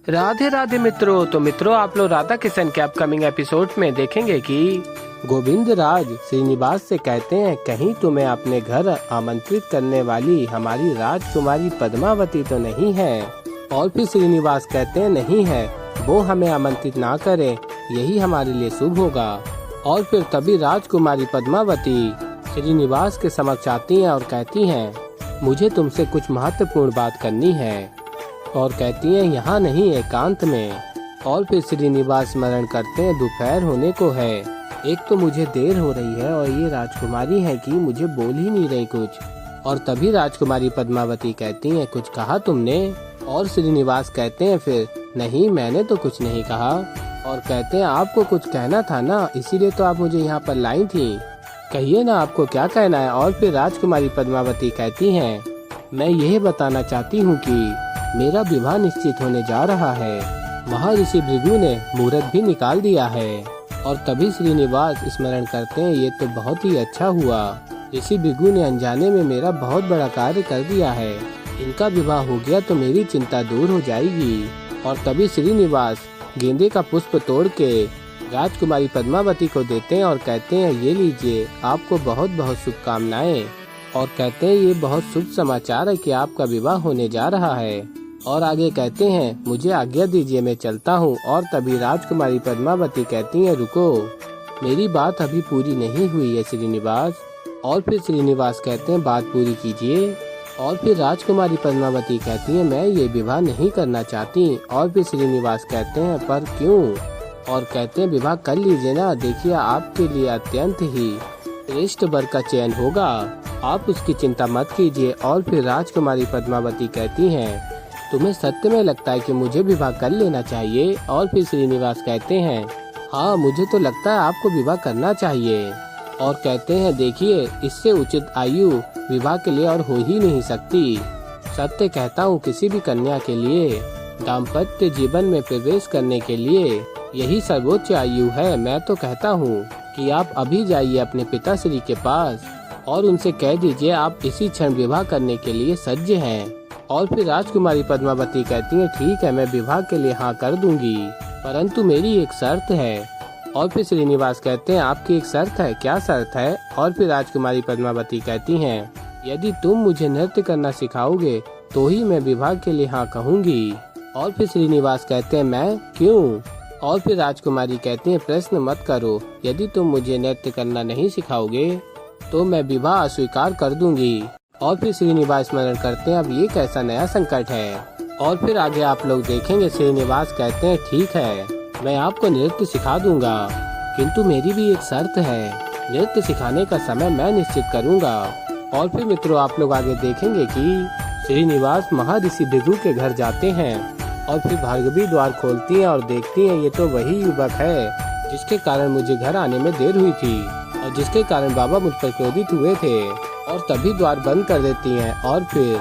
राधे राधे मित्रों। तो मित्रों, आप लोग राधा किशन के अपकमिंग एपिसोड में देखेंगे कि गोविंद राज श्रीनिवास से कहते हैं, कहीं तुम्हें अपने घर आमंत्रित करने वाली हमारी राजकुमारी पद्मावती तो नहीं है। और फिर श्रीनिवास कहते हैं, नहीं है, वो हमें आमंत्रित ना करे, यही हमारे लिए शुभ होगा। और फिर तभी राजकुमारी पद्मावती श्रीनिवास के समक्ष आती हैं और कहती हैं, मुझे तुमसे कुछ महत्वपूर्ण बात करनी है। और कहती हैं, यहाँ नहीं, एकांत में। और फिर श्रीनिवास स्मरण करते हैं, दोपहर होने को है, एक तो मुझे देर हो रही है और ये राजकुमारी है कि मुझे बोल ही नहीं रही कुछ। और तभी राजकुमारी पद्मावती कहती हैं, कुछ कहा तुमने? और श्रीनिवास कहते हैं, फिर नहीं, मैंने तो कुछ नहीं कहा। और कहते हैं, आपको कुछ कहना था ना, इसीलिए तो आप मुझे यहाँ पर लाई थी, कहिए ना आपको क्या कहना है। और फिर राजकुमारी पद्मावती कहती हैं, मैं यह बताना चाहती हूँ कि मेरा विवाह निश्चित होने जा रहा है। महर्षि भृगु ने मुहूर्त भी निकाल दिया है। और तभी श्रीनिवास स्मरण करते हैं, ये तो बहुत ही अच्छा हुआ, ऋषि भृगु ने अनजाने में मेरा बहुत बड़ा कार्य कर दिया है, इनका विवाह हो गया तो मेरी चिंता दूर हो जाएगी। और तभी श्रीनिवास गेंदे का पुष्प तोड़ के राजकुमारी पद्मावती को देते हैं और कहते हैं, ये लीजिए, आपको बहुत बहुत शुभकामनाएं। और कहते हैं, ये बहुत शुभ समाचार है कि आपका विवाह होने जा रहा है। और आगे कहते हैं, मुझे आज्ञा दीजिए, मैं चलता हूँ। और तभी राजकुमारी पद्मावती कहती हैं, रुको, मेरी बात अभी पूरी नहीं हुई है श्रीनिवास। और फिर श्रीनिवास कहते हैं, बात पूरी कीजिए। और फिर राजकुमारी पद्मावती कहती हैं, मैं ये विवाह नहीं करना चाहती। और फिर श्रीनिवास कहते हैं, पर क्यों? और कहते हैं, विवाह कर लीजिए ना, देखिए आपके लिए अत्यंत ही श्रेष्ठ वर का चयन होगा, आप उसकी चिंता मत कीजिए। और फिर राजकुमारी पद्मावती कहती हैं, तुम्हें सत्य में लगता है कि मुझे विवाह कर लेना चाहिए? और फिर श्रीनिवास कहते हैं, हाँ, मुझे तो लगता है आपको विवाह करना चाहिए। और कहते हैं, देखिए, इससे उचित आयु विवाह के लिए और हो ही नहीं सकती। सत्य कहता हूँ, किसी भी कन्या के लिए दाम्पत्य जीवन में प्रवेश करने के लिए यही सर्वोच्च आयु है। मैं तो कहता हूँ कि आप अभी जाइए अपने पिताश्री के पास और उनसे कह दीजिए आप इसी क्षण विवाह करने के लिए सज्ज हैं। और फिर राजकुमारी पद्मावती कहती है, ठीक है, मैं विवाह के लिए हाँ कर दूंगी, परंतु मेरी एक शर्त है। और फिर श्रीनिवास कहते हैं, आपकी एक शर्त है? क्या शर्त है? और फिर राजकुमारी पद्मावती कहती हैं, यदि तुम मुझे नृत्य करना सिखाओगे तो ही मैं विवाह के लिए हाँ कहूँगी। और फिर श्रीनिवास कहते हैं, मैं क्यों? और फिर राजकुमारी कहती हैं, प्रश्न मत करो, यदि तुम मुझे नृत्य करना नहीं सिखाओगे तो मैं विवाह अस्वीकार कर दूंगी। और फिर श्रीनिवास स्मरण करते हैं, अब ये कैसा नया संकट है। और फिर आगे आप लोग देखेंगे, श्रीनिवास कहते हैं, ठीक है, मैं आपको नृत्य सिखा दूंगा, किंतु मेरी भी एक शर्त है, नृत्य सिखाने का समय मैं निश्चित करूंगा। और फिर मित्रों, आप लोग आगे देखेंगे कि श्रीनिवास महर्षि भृगु के घर जाते हैं। और फिर भार्गवी द्वार खोलती हैं और देखती हैं, ये तो वही युवक है जिसके कारण मुझे घर आने में देर हुई थी और जिसके कारण बाबा मुझ पर क्रोधित हुए थे। और तभी द्वार बंद कर देती हैं। और फिर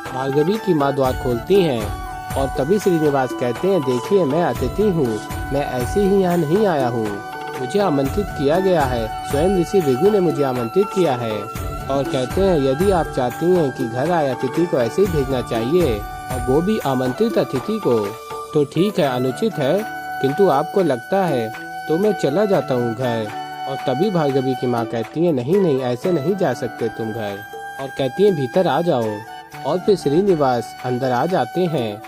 भार्गवी की माँ द्वार खोलती हैं और तभी श्रीनिवास कहते हैं, देखिए, मैं अतिथि हूँ, मैं ऐसे ही यहाँ नहीं आया हूँ, मुझे आमंत्रित किया गया है, स्वयं ऋषि भृगु ने मुझे आमंत्रित किया है। और कहते हैं, यदि आप चाहती हैं कि घर आए अतिथि को ऐसे ही भेजना चाहिए और वो भी आमंत्रित अतिथि को, तो ठीक है, अनुचित है, किंतु आपको लगता है तो मैं चला जाता हूँ घर। और तभी भार्गवी की माँ कहती है, नहीं नहीं, ऐसे नहीं जा सकते तुम घर। और कहती है, भीतर आ जाओ। और फिर श्रीनिवास अंदर आ जाते हैं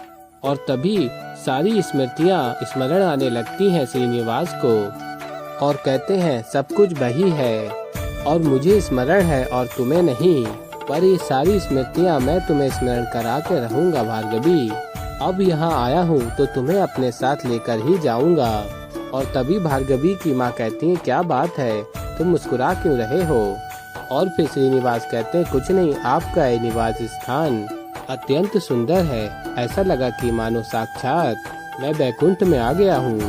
और तभी सारी स्मृतियाँ स्मरण आने लगती हैं श्रीनिवास को। और कहते हैं, सब कुछ वही है और मुझे स्मरण है और तुम्हें नहीं, पर ये सारी स्मृतियाँ मैं तुम्हें स्मरण करा के रहूंगा भार्गवी। अब यहाँ आया हूँ तो तुम्हें अपने साथ लेकर ही जाऊंगा। और तभी भार्गवी की माँ कहती है, क्या बात है, तुम मुस्कुरा क्यों रहे हो? और फिर श्रीनिवास कहते हैं, कुछ नहीं, आपका ये निवास स्थान अत्यंत सुंदर है, ऐसा लगा कि मानो साक्षात मैं बैकुंठ में आ गया हूँ।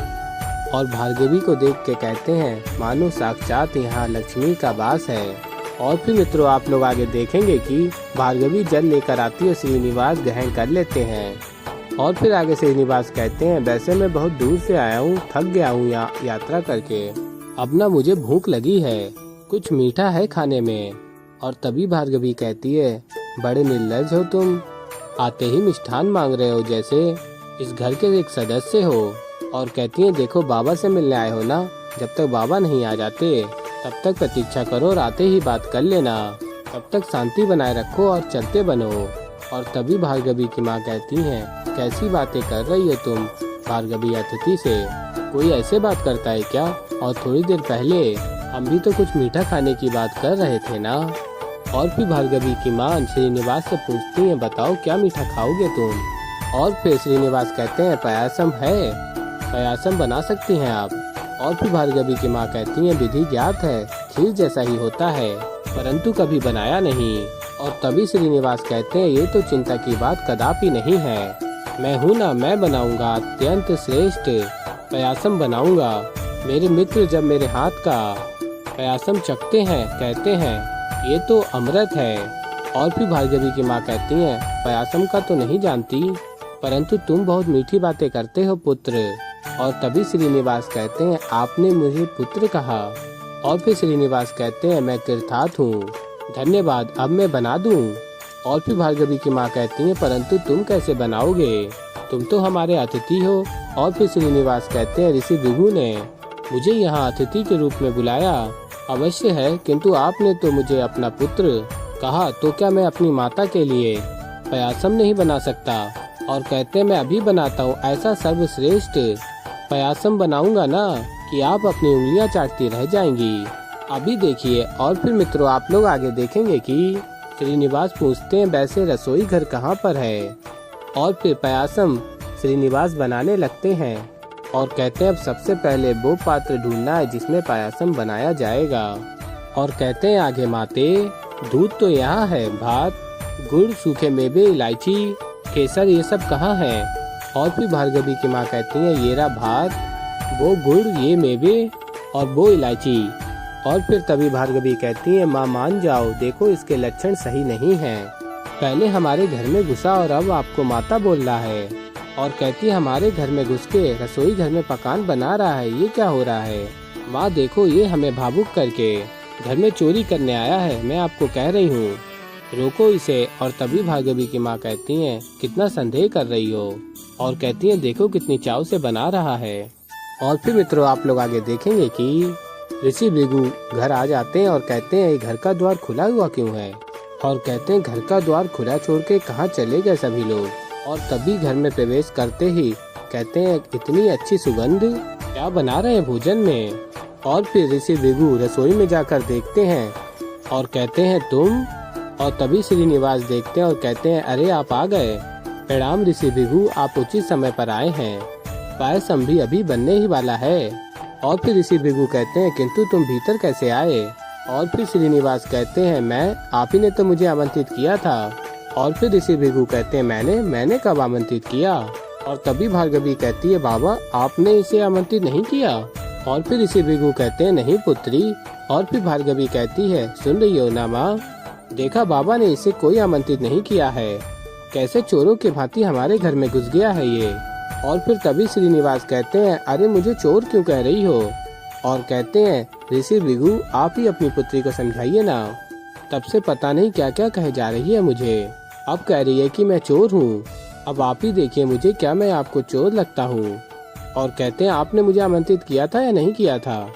और भार्गवी को देख के कहते हैं, मानो साक्षात यहाँ लक्ष्मी का वास है। और फिर मित्रों, आप लोग आगे देखेंगे कि भार्गवी जल लेकर आती है, श्रीनिवास ग्रहण कर लेते हैं। और फिर आगे श्रीनिवास कहते हैं, वैसे मैं बहुत दूर से आया हूँ, थक गया हूँ यात्रा करके, अब ना मुझे भूख लगी है, कुछ मीठा है खाने में। और तभी भार्गवी कहती है, बड़े निर्लज्ज हो तुम, आते ही मिष्ठान मांग रहे हो जैसे। इस घर के एक सदस्य हो। और कहती हैं देखो बाबा से मिलने आए हो ना, जब तक बाबा नहीं आ जाते तब तक प्रतीक्षा करो और आते ही बात कर लेना। तब तक शांति बनाए रखो और चलते बनो। और तभी भार्गवी की माँ कहती हैं कैसी बातें कर रही हो तुम भार्गवी अतिथि से, कोई ऐसे बात करता है क्या? और थोड़ी देर पहले हम भी तो कुछ मीठा खाने की बात कर रहे थे ना। और फिर भार्गवी की माँ श्रीनिवास से पूछती हैं बताओ क्या मीठा खाओगे तुम? और फिर श्रीनिवास कहते हैं पायासम है, पायासम बना सकती हैं आप। और फिर भार्गवी की माँ कहती हैं विधि ज्ञात है, खीर जैसा ही होता है परंतु कभी बनाया नहीं। और तभी श्रीनिवास कहते हैं ये तो चिंता की बात कदापि नहीं है, मैं हूँ ना, मैं बनाऊंगा, अत्यंत श्रेष्ठ पायासम बनाऊंगा। मेरे मित्र जब मेरे हाथ का पायासम चखते हैं कहते हैं ये तो अमृत है। और फिर भार्गवी की माँ कहती हैं पायासम का तो नहीं जानती परंतु तुम बहुत मीठी बातें करते हो पुत्र। और तभी श्रीनिवास कहते हैं आपने मुझे पुत्र कहा। और फिर श्रीनिवास कहते हैं मैं कृतार्थ हूँ, धन्यवाद, अब मैं बना दूँ। और फिर भार्गवी की माँ कहती हैं परंतु तुम कैसे बनाओगे, तुम तो हमारे अतिथि हो। और फिर श्रीनिवास कहते हैं ऋषि भृगु ने मुझे यहाँ अतिथि के रूप में बुलाया, अवश्य है, किंतु आपने तो मुझे अपना पुत्र कहा, तो क्या मैं अपनी माता के लिए पायासम नहीं बना सकता? और कहते हैं मैं अभी बनाता हूँ, ऐसा सर्वश्रेष्ठ पायासम बनाऊंगा ना कि आप अपनी उंगलियां चाटती रह जाएंगी। अभी देखिए। और फिर मित्रों आप लोग आगे देखेंगे कि श्रीनिवास पूछते हैं वैसे रसोई घर कहाँ पर है। और फिर पायासम श्रीनिवास बनाने लगते हैं और कहते हैं अब सबसे पहले वो पात्र ढूंढना है जिसमें पायासम बनाया जाएगा। और कहते हैं आगे माते दूध तो यहाँ है, भात, गुड़, सूखे मेवे, इलायची, केसर ये सब कहाँ है? और फिर भार्गवी की माँ कहती है ये रहा भात, वो गुड़, ये मेवे और वो इलायची। और फिर तभी भार्गवी कहती है माँ मान जाओ, देखो इसके लक्षण सही नहीं हैं। पहले हमारे घर में घुसा और अब आपको माता बोल रहा है। और कहती है हमारे घर में घुस के रसोई घर में पकान बना रहा है, ये क्या हो रहा है? माँ देखो ये हमें भावुक करके घर में चोरी करने आया है, मैं आपको कह रही हूँ, रोको इसे। और तभी भार्गवी की माँ कहती हैं कितना संदेह कर रही हो? और कहती हैं देखो कितनी चाव से बना रहा है। और फिर मित्रों आप लोग आगे देखेंगे कि ऋषि भृगु घर आ जाते हैं और कहते हैं घर का द्वार खुला हुआ क्यों है? और कहते हैं घर का द्वार खुला छोड़ के कहाँ चले गए सभी लोग? और तभी घर में प्रवेश करते ही कहते हैं इतनी अच्छी सुगंध, क्या बना रहे हैं भोजन में? और फिर ऋषि भृगु रसोई में जाकर देखते हैं और कहते हैं तुम? और तभी श्रीनिवास देखते हैं और कहते हैं अरे आप आ गए, प्रणाम ऋषि भृगु, आप उचित समय पर आए हैं, पायसम भी अभी बनने ही वाला है। और फिर ऋषि भृगु कहते हैं किंतु तुम भीतर कैसे आए? और फिर श्रीनिवास कहते हैं मैं, आप ही ने तो मुझे आमंत्रित किया था। और फिर ऋषि भृगु कहते हैं मैंने कब आमंत्रित किया? और तभी भार्गवी कहती है बाबा आपने इसे आमंत्रित नहीं किया। और फिर ऋषि भृगु कहते हैं नहीं पुत्री। और फिर भार्गवी कहती है सुन रही हो ना माँ, देखा बाबा ने इसे कोई आमंत्रित नहीं किया है, कैसे चोरों के भांति हमारे घर में घुस गया है ये। और फिर तभी श्रीनिवास कहते हैं अरे मुझे चोर क्यों कह रही हो? और कहते हैं ऋषि भृगु आप ही अपनी पुत्री को समझाइए ना, तब से पता नहीं क्या क्या कहे जा रही है मुझे, अब कह रही है कि मैं चोर हूँ, अब आप ही देखिए मुझे, क्या मैं आपको चोर लगता हूँ? और कहते हैं आपने मुझे आमंत्रित किया था या नहीं किया था?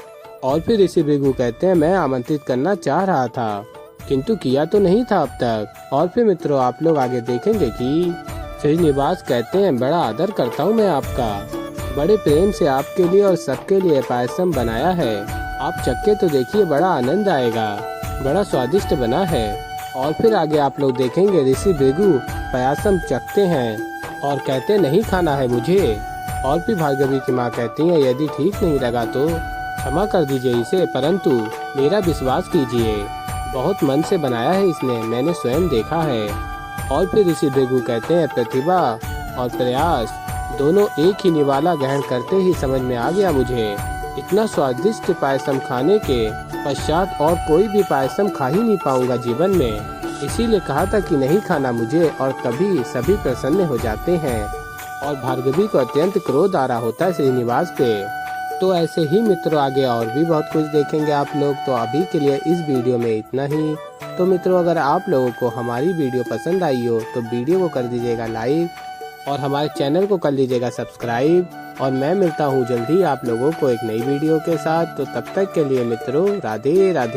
और फिर ऋषि भृगु कहते हैं मैं आमंत्रित करना चाह रहा था किंतु किया तो नहीं था अब तक। और फिर मित्रों आप लोग आगे देखेंगे कि श्रीनिवास कहते हैं बड़ा आदर करता हूँ मैं आपका, बड़े प्रेम से आपके लिए और सबके लिए पायसम बनाया है, आप चक्के तो देखिए बड़ा आनंद आएगा, बड़ा स्वादिष्ट बना है। और फिर आगे आप लोग देखेंगे ऋषि भृगु पायसम चखते हैं और कहते नहीं खाना है मुझे। और फिर भार्गवी की माँ कहती है यदि ठीक नहीं लगा तो क्षमा कर दीजिए इसे, परंतु मेरा विश्वास कीजिए बहुत मन से बनाया है इसने, मैंने स्वयं देखा है। और फिर ऋषि भृगु कहते हैं प्रतिभा और प्रयास दोनों एक ही निवाला ग्रहण करते ही समझ में आ गया मुझे, इतना स्वादिष्ट पायसम खाने के पश्चात और कोई भी पायसम खा ही नहीं पाऊंगा जीवन में, इसीलिए कहा था कि नहीं खाना मुझे। और तभी सभी प्रसन्न हो जाते हैं और भार्गवी को अत्यंत क्रोध आ रहा होता है श्रीनिवास पे। तो ऐसे ही मित्रों आगे और भी बहुत कुछ देखेंगे आप लोग, तो अभी के लिए इस वीडियो में इतना ही। तो मित्रों अगर आप लोगों को हमारी वीडियो पसंद आई हो तो वीडियो को कर दीजिएगा लाइक और हमारे चैनल को कर लीजिएगा सब्सक्राइब। और मैं मिलता हूँ जल्दी आप लोगों को एक नई वीडियो के साथ। तो तब तक के लिए मित्रों, राधे राधे।